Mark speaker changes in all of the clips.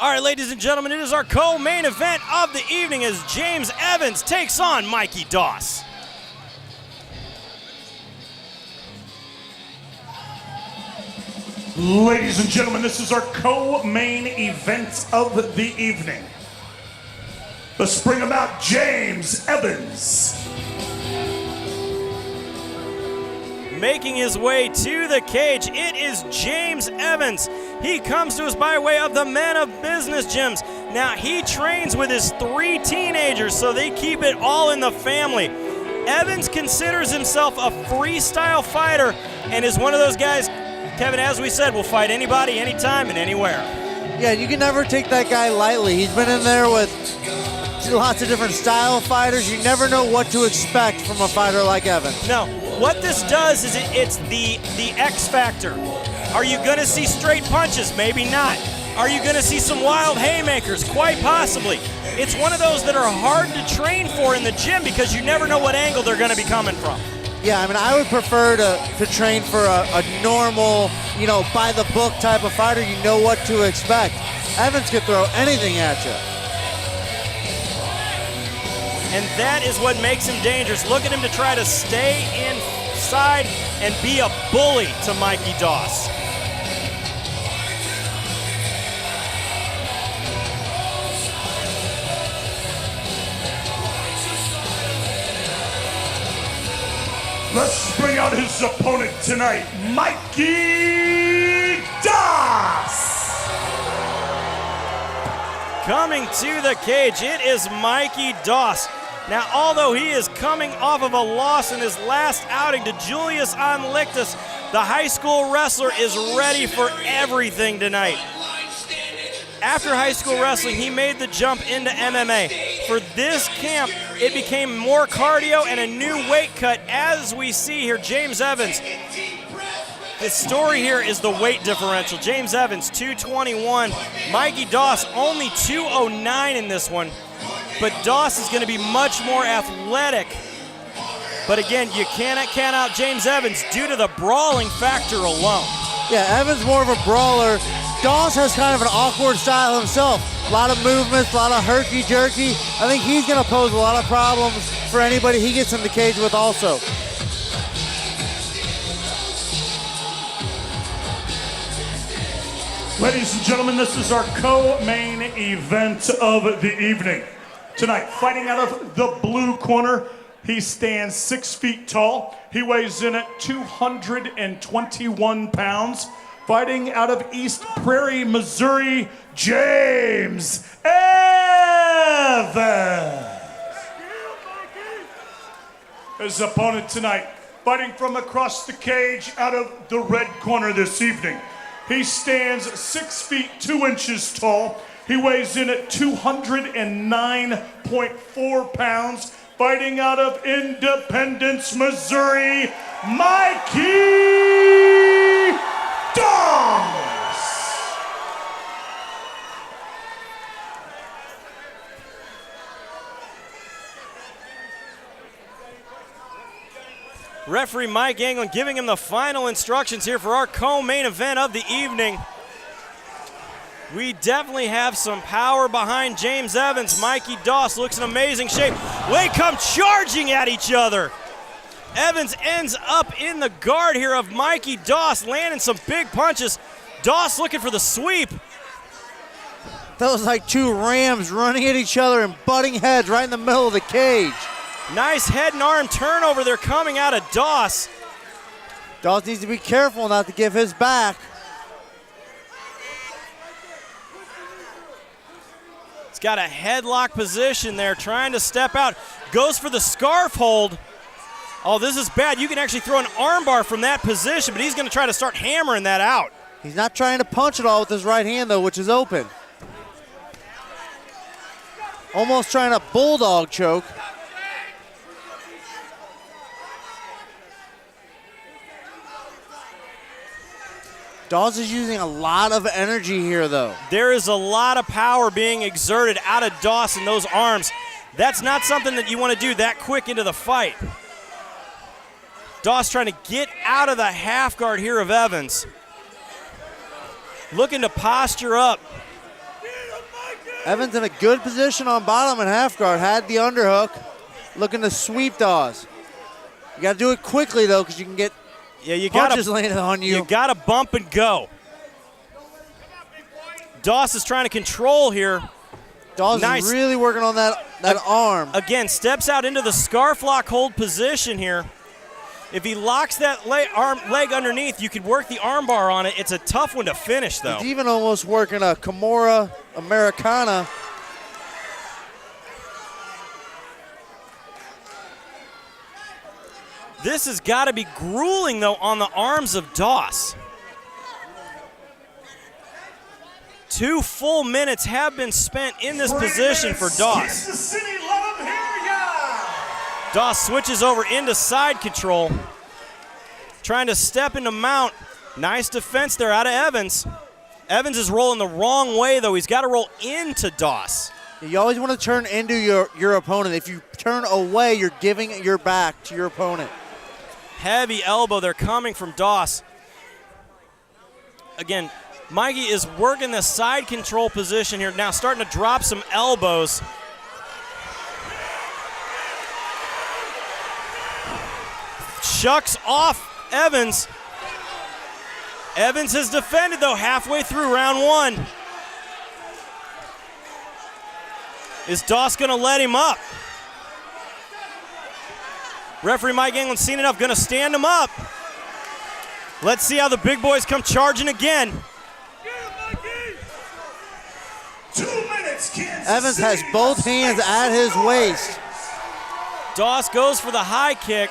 Speaker 1: All right, ladies and gentlemen, it is our co-main event of the evening as James Evans takes on Mikey Doss.
Speaker 2: Ladies and gentlemen, this is our co-main event of the evening. Let's bring about James Evans.
Speaker 1: Making his way to the cage, it is James Evans. He comes to us by way of the Men of Business gyms. Now, he trains with his 3 teenagers, so they keep it all in the family. Evans considers himself a freestyle fighter and is one of those guys, Kevin, as we said, will fight anybody, anytime, and anywhere.
Speaker 3: Yeah, you can never take that guy lightly. He's been in there with lots of different style fighters. You never know what to expect from a fighter like Evans.
Speaker 1: No, what this does is it's the X factor. Are you going to see straight punches? Maybe not. Are you going to see some wild haymakers? Quite possibly. It's one of those that are hard to train for in the gym because you never know what angle they're going to be coming from.
Speaker 3: Yeah, I mean, I would prefer to train for a normal, by-the-book type of fighter. You know what to expect. Evans could throw anything at you.
Speaker 1: And that is what makes him dangerous. Look at him to try to stay inside and be a bully to Mikey Doss.
Speaker 2: Let's bring out his opponent tonight, Mikey Doss.
Speaker 1: Coming to the cage, it is Mikey Doss. Now, although he is coming off of a loss in his last outing to Julius Onlictus, the high school wrestler is ready for everything tonight. After high school wrestling, he made the jump into MMA. For this camp, it became more cardio and a new weight cut. As we see here, James Evans. The story here is the weight differential. James Evans, 221. Mikey Doss, only 209 in this one. But Doss is going to be much more athletic. But again, you cannot count out James Evans due to the brawling factor alone.
Speaker 3: Yeah, Evans more of a brawler. Doss has kind of an awkward style himself. A lot of movements, a lot of herky-jerky. I think he's going to pose a lot of problems for anybody he gets in the cage with also.
Speaker 2: Ladies and gentlemen, this is our co-main event of the evening. Tonight, fighting out of the blue corner, he stands 6 feet tall. He weighs in at 221 pounds. Fighting out of East Prairie, Missouri, James Evans. His opponent tonight, fighting from across the cage out of the red corner this evening. He stands 6 feet 2 inches tall. He weighs in at 209.4 pounds. Fighting out of Independence, Missouri, Mikey Doss.
Speaker 1: Referee Mike Anglin giving him the final instructions here for our co-main event of the evening. We definitely have some power behind James Evans. Mikey Doss looks in amazing shape. They come charging at each other. Evans ends up in the guard here of Mikey Doss, landing some big punches. Doss looking for the sweep.
Speaker 3: That was like 2 rams running at each other and butting heads right in the middle of the cage.
Speaker 1: Nice head and arm turnover there coming out of Doss.
Speaker 3: Doss needs to be careful not to give his back.
Speaker 1: He's got a headlock position there, trying to step out. Goes for the scarf hold. Oh, this is bad. You can actually throw an armbar from that position, but he's going to try to start hammering that out.
Speaker 3: He's not trying to punch it all with his right hand, though, which is open. Almost trying to bulldog choke. Doss is using a lot of energy here, though.
Speaker 1: There is a lot of power being exerted out of Doss in those arms. That's not something that you want to do that quick into the fight. Doss trying to get out of the half guard here of Evans. Looking to posture up.
Speaker 3: Evans in a good position on bottom and half guard. Had the underhook, looking to sweep Dawes. You got to do it quickly though, because you can get punches landed on you.
Speaker 1: You got to bump and go. Dawes is trying to control here.
Speaker 3: Dawes is really working on that arm.
Speaker 1: Again, steps out into the scarf lock hold position here. If he locks that leg underneath, you could work the arm bar on it. It's a tough one to finish, though.
Speaker 3: He's even almost working a Kimura Americana.
Speaker 1: This has got to be grueling, though, on the arms of Dawes. 2 full minutes have been spent in this position for Dawes. Dawes switches over into side control, trying to step into mount. Nice defense there out of Evans. Evans is rolling the wrong way, though. He's got to roll into Dawes.
Speaker 3: You always want to turn into your opponent. If you turn away, you're giving your back to your opponent.
Speaker 1: Heavy elbow there coming from Dawes. Again, Mikey is working the side control position here, now starting to drop some elbows. Shucks off Evans. Evans has defended, though, halfway through round 1. Is Dawes going to let him up? Referee Mike England's seen enough, going to stand him up. Let's see how the big boys come charging again.
Speaker 2: 2 minutes, Kansas
Speaker 3: Evans has both hands at his waist.
Speaker 1: Dawes goes for the high kick.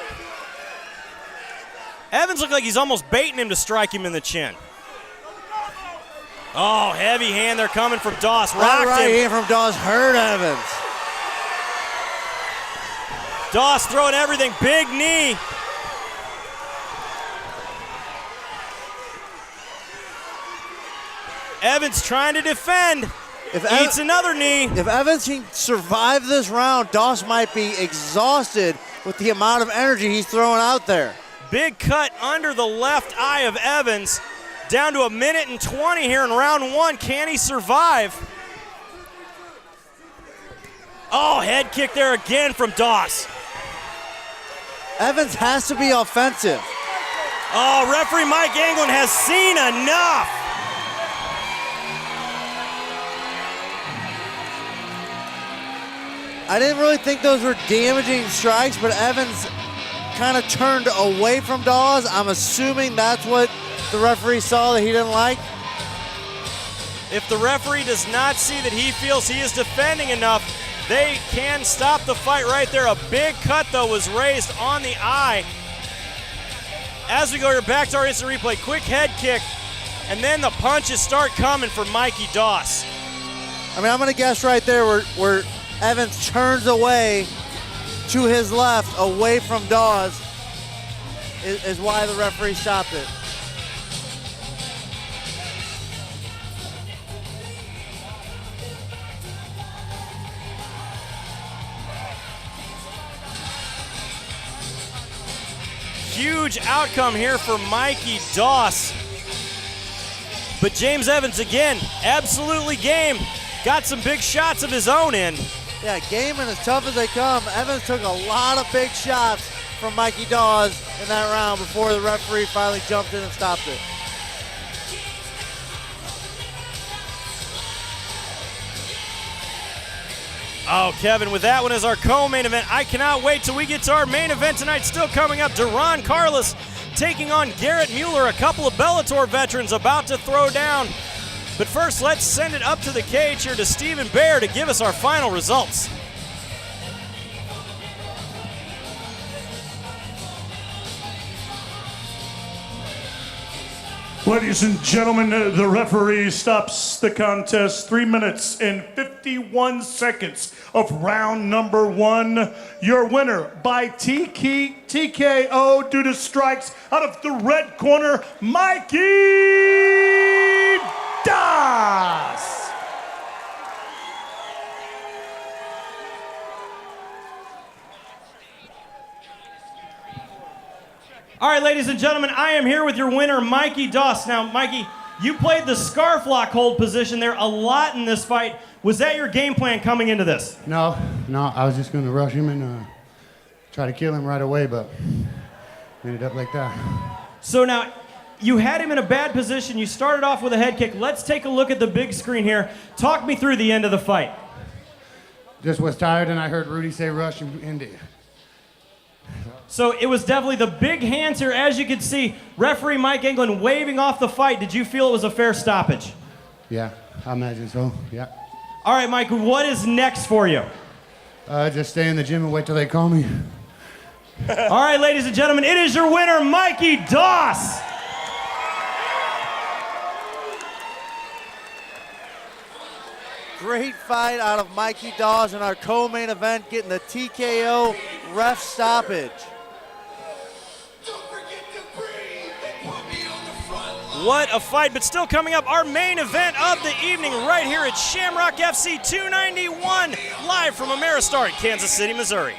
Speaker 1: Evans looked like he's almost baiting him to strike him in the chin. Oh, heavy hand there coming from Dawes. Rocked
Speaker 3: right
Speaker 1: him.
Speaker 3: hand from Dawes hurt Evans.
Speaker 1: Dawes throwing everything. Big knee. Evans trying to defend. Eats another knee.
Speaker 3: If Evans can survive this round, Dawes might be exhausted with the amount of energy he's throwing out there.
Speaker 1: Big cut under the left eye of Evans. Down to 1 minute and 20 here in round 1. Can he survive? Oh, head kick there again from Dawes.
Speaker 3: Evans has to be offensive.
Speaker 1: Oh, referee Mike England has seen enough.
Speaker 3: I didn't really think those were damaging strikes, but Evans kind of turned away from Dawes. I'm assuming that's what the referee saw that he didn't like.
Speaker 1: If the referee does not see that he feels he is defending enough, they can stop the fight right there. A big cut, though, was raised on the eye. As we go here, back to our instant replay, quick head kick, and then the punches start coming for Mikey Dawes.
Speaker 3: I mean, I'm going to guess right there where Evans turns away to his left, away from Dawes, is why the referee stopped it.
Speaker 1: Huge outcome here for Mikey Dawes. But James Evans, again, absolutely game. Got some big shots of his own in.
Speaker 3: Yeah, game and as tough as they come. Evans took a lot of big shots from Mikey Dawes in that round before the referee finally jumped in and stopped it.
Speaker 1: Oh, Kevin, with that one as our co-main event, I cannot wait till we get to our main event tonight. Still coming up, Duran Carlos taking on Garrett Mueller, a couple of Bellator veterans about to throw down. But first, let's send it up to the cage here to Stephen Baer to give us our final results.
Speaker 2: Ladies and gentlemen, the referee stops the contest. 3 minutes and 51 seconds of round number 1. Your winner by TKO due to strikes out of the red corner, Mikey Dawes.
Speaker 1: All right, ladies and gentlemen, I am here with your winner, Mikey Dawes. Now, Mikey, You played the scarf lock hold position there a lot in this fight. Was that your game plan coming into this?
Speaker 4: No, I was just going to rush him and try to kill him right away, but ended up like that.
Speaker 1: So now, you had him in a bad position. You started off with a head kick. Let's take a look at the big screen here. Talk me through the end of the fight.
Speaker 4: Just was tired, and I heard Rudy say rush and end it.
Speaker 1: So it was definitely the big hands here. As you can see, referee Mike England waving off the fight. Did you feel it was a fair stoppage?
Speaker 4: Yeah, I imagine so, yeah.
Speaker 1: All right, Mike, what is next for you?
Speaker 4: Just stay in the gym and wait till they call me.
Speaker 1: All right, ladies and gentlemen, it is your winner, Mikey Doss.
Speaker 3: Great fight out of Mikey Dawes in our co-main event, getting the TKO ref stoppage.
Speaker 1: What a fight, but still coming up, our main event of the evening right here at Shamrock FC 291, live from Ameristar in Kansas City, Missouri.